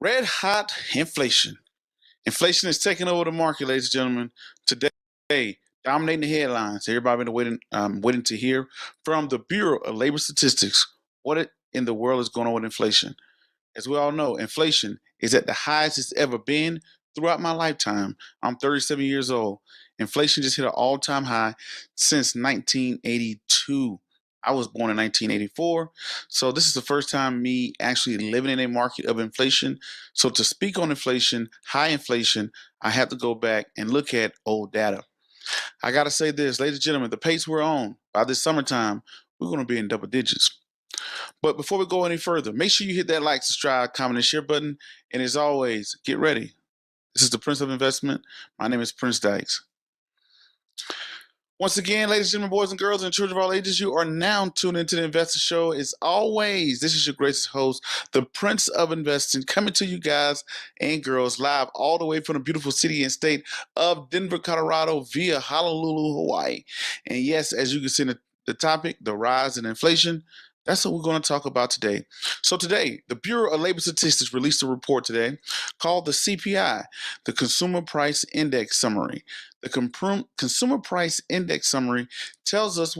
Red hot inflation. Inflation is taking over the market, ladies and gentlemen. Today, dominating the headlines. Everybody been waiting to hear from the Bureau of Labor Statistics in the world is going on with inflation. As we all know, inflation is at the highest it's ever been throughout my lifetime. I'm 37 years old. Inflation just hit an all-time high since 1982. I was born in 1984. So this is the first time me actually living in a market of inflation. So to speak on inflation, high inflation, I have to go back and look at old data. I got to say this, ladies and gentlemen, the pace we're on by this summertime, we're going to be in double digits. But before we go any further, make sure you hit that like, subscribe, comment, and share button. And as always, get ready. This is the Prince of Investment. My name is Prince Dykes. Once again, ladies and gentlemen, boys and girls, and children of all ages, you are now tuned into the Investor Show. As always, this is your gracious host, the Prince of Investing, coming to you guys and girls live all the way from the beautiful city and state of Denver, Colorado, via Honolulu, Hawaii. And yes, as you can see in the topic, the rise in inflation. That's what we're going to talk about today. So today, the Bureau of Labor Statistics released a report today called the CPI, the Consumer Price Index Summary. The Consumer Price Index Summary tells us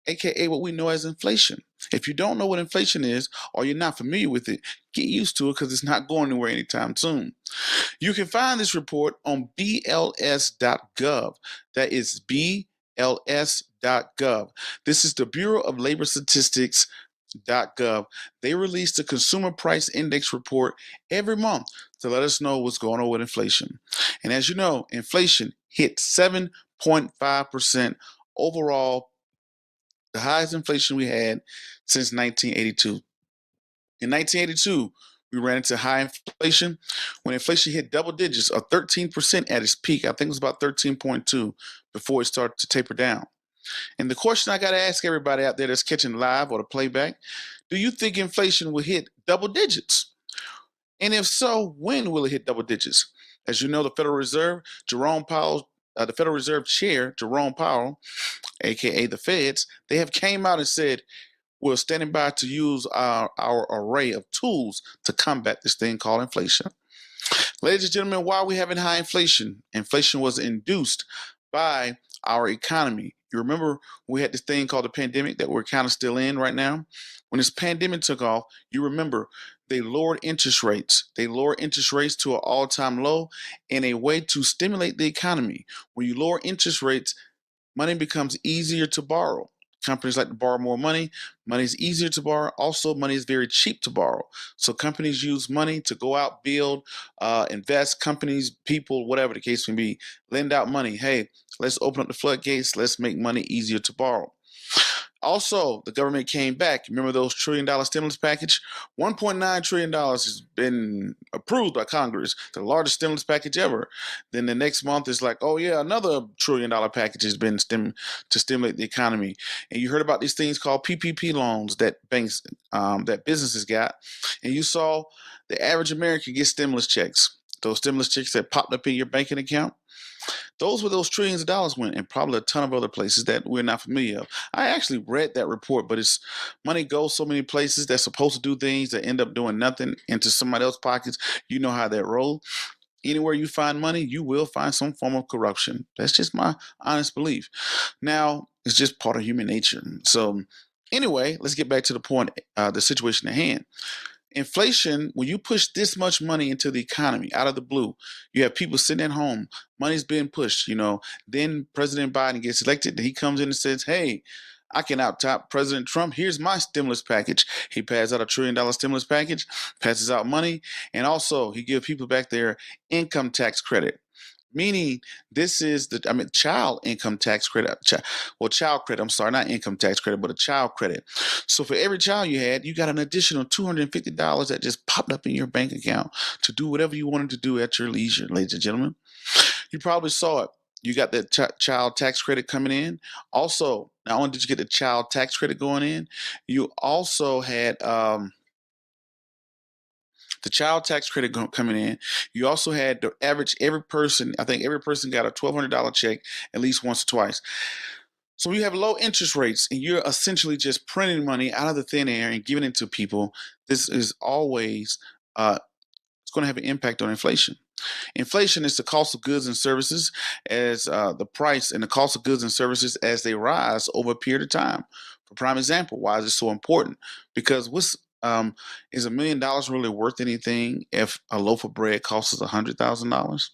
aka what we know as inflation. If you don't know what inflation is, or you're not familiar with it, get used to it because it's not going anywhere anytime soon. You can find this report on BLS.gov. That is BLS.gov. This is the Bureau of Labor Statistics.gov. They release the Consumer Price Index report every month to let us know what's going on with inflation. And as you know, inflation hit 7.5% overall, the highest inflation we had since 1982. In 1982, we ran into high inflation when inflation hit double digits of 13% at its peak. I think it was about 13.2 before it started to taper down. And the question I got to ask everybody out there that's catching live or the playback, do you think inflation will hit double digits? And if so, when will it hit double digits? As you know, the Federal Reserve Chair, Jerome Powell, aka the Feds, they have came out and said, we're standing by to use our array of tools to combat this thing called inflation. Ladies and gentlemen, why are we having high inflation? Inflation was induced by our economy. You remember we had this thing called the pandemic that we're kind of still in right now? When this pandemic took off, you remember they lowered interest rates. They lowered interest rates to an all-time low in a way to stimulate the economy. When you lower interest rates, money becomes easier to borrow. Companies like to borrow more money. Money is easier to borrow. Also, money is very cheap to borrow. So companies use money to go out, build, invest. Companies, people, whatever the case may be, lend out money. Hey, let's open up the floodgates. Let's make money easier to borrow. Also, the government came back. Remember those $1 trillion stimulus package? $1.9 trillion has been approved by Congress, the largest stimulus package ever. Then the next month is like, oh yeah, another $1 trillion package has been to stimulate the economy. And you heard about these things called PPP loans that banks, that businesses got. And you saw the average American get stimulus checks. Those stimulus checks that popped up in your banking account. Those were those trillions of dollars went, and probably a ton of other places that we're not familiar of. I actually read that report, but it's money goes so many places that's supposed to do things that end up doing nothing into somebody else's pockets. You know how that rolls. Anywhere you find money, you will find some form of corruption. That's just my honest belief. Now, it's just part of human nature. So anyway, let's get back to the point, the situation at hand. Inflation, when you push this much money into the economy out of the blue, you have people sitting at home, money's being pushed, then President Biden gets elected, and he comes in and says, hey, I can out-top President Trump. Here's my stimulus package. He passes out a $1 trillion stimulus package, passes out money, and also he gives people back their income tax credit. Meaning this is child income tax credit. Child credit, I'm sorry, not income tax credit, but a child credit. So for every child you had, you got an additional $250 that just popped up in your bank account to do whatever you wanted to do at your leisure, ladies and gentlemen. You probably saw it. You got that child tax credit coming in. Also, not only did you get the child tax credit going in, you also had the child tax credit coming in. You also had the average, every person got a $1,200 check at least once or twice. So you have low interest rates and you're essentially just printing money out of the thin air and giving it to people. This is always it's going to have an impact on inflation. Inflation is the cost of goods and services as the price and the cost of goods and services as they rise over a period of time. For prime example, why is it so important? Because is $1 million really worth anything if a loaf of bread costs us $100,000?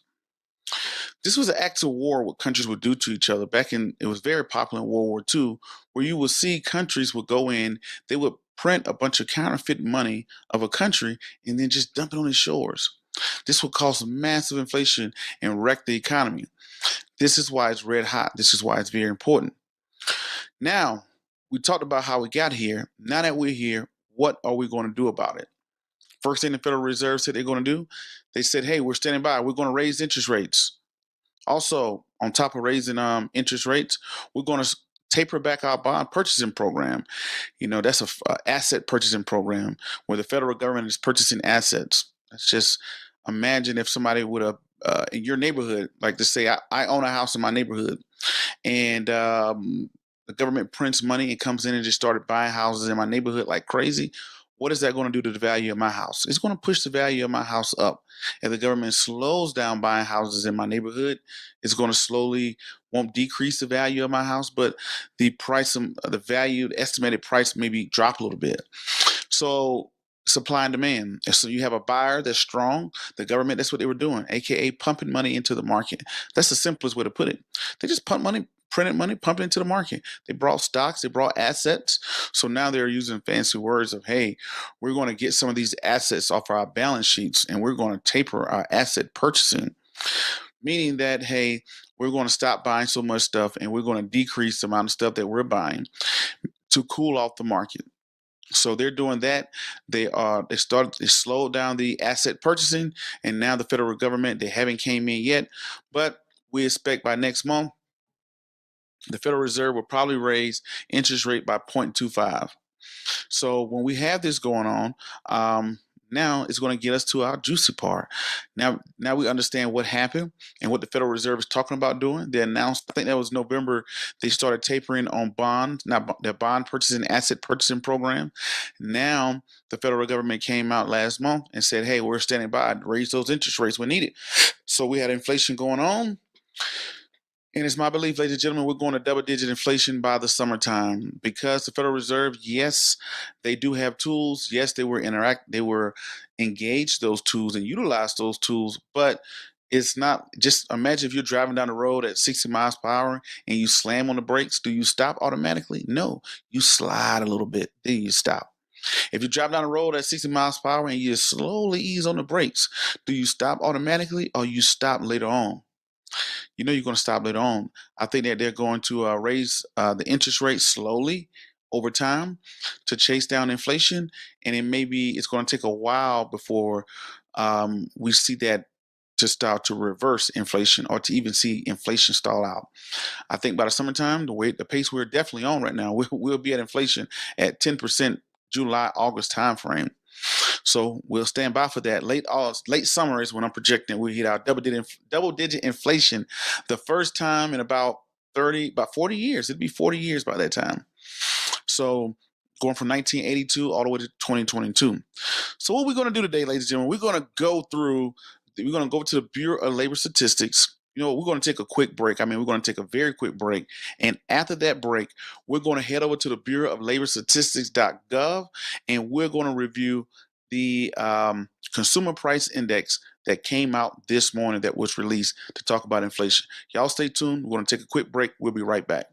This was an act of war what countries would do to each other. It was very popular in World War II, where you would see countries would go in, they would print a bunch of counterfeit money of a country and then just dump it on its shores. This would cause massive inflation and wreck the economy. This is why it's red hot. This is why it's very important. Now, we talked about how we got here. Now that we're here, what are we going to do about it? First thing the Federal Reserve said they're going to do, they said, hey, we're standing by. We're going to raise interest rates. Also, on top of raising interest rates, we're going to taper back our bond purchasing program. That's a asset purchasing program where the federal government is purchasing assets. Let's just imagine if somebody would have in your neighborhood, like to say, I own a house in my neighborhood, and the government prints money and comes in and just started buying houses in my neighborhood like crazy. What is that going to do to the value of my house? It's going to push the value of my house up. If the government slows down buying houses in my neighborhood, it's going to won't decrease the value of my house, but the price of the value, the estimated price maybe drop a little bit. So supply and demand. And so you have a buyer that's strong. The government, that's what they were doing, aka pumping money into the market. That's the simplest way to put it. They just printed money, pumped it into the market. They brought stocks, they brought assets. So now they're using fancy words of, hey, we're going to get some of these assets off our balance sheets and we're going to taper our asset purchasing. Meaning that, hey, we're going to stop buying so much stuff and we're going to decrease the amount of stuff that we're buying to cool off the market. So they're doing that. They slowed down the asset purchasing, and now the federal government, they haven't came in yet, but we expect by next month the Federal Reserve will probably raise interest rate by 0.25. So when we have this going on, now it's going to get us to our juicy part. Now we understand what happened and what the Federal Reserve is talking about doing. They announced, I think that was November, they started tapering on bonds, now their bond purchasing, asset purchasing program. Now the federal government came out last month and said, hey, we're standing by to raise those interest rates when needed. So we had inflation going on. And it's my belief, ladies and gentlemen, we're going to double-digit inflation by the summertime because the Federal Reserve, yes, they do have tools. Yes, they were engaged those tools and utilized those tools, but it's not just imagine if you're driving down the road at 60 miles per hour and you slam on the brakes. Do you stop automatically? No, you slide a little bit, then you stop. If you drive down the road at 60 miles per hour and you slowly ease on the brakes, do you stop automatically or you stop later on? You're going to stop later on. I think that they're going to raise the interest rate slowly over time to chase down inflation, and it's going to take a while before we see that to start to reverse inflation or to even see inflation stall out. I think by the summertime, the pace we're definitely on right now, we'll be at inflation at 10% July, August timeframe. So we'll stand by for that. Late summer is when I'm projecting we hit our double-digit inflation, the first time in about 40 years. It'd be 40 years by that time. So going from 1982 all the way to 2022. So what we're going to do today, ladies and gentlemen, we're going to go to the Bureau of Labor Statistics. We're going to take a quick break. We're going to take a very quick break. And after that break, we're going to head over to the Bureau of Labor Statistics.gov, and we're going to review the Consumer Price Index that came out this morning that was released to talk about inflation. Y'all stay tuned. We're going to take a quick break. We'll be right back.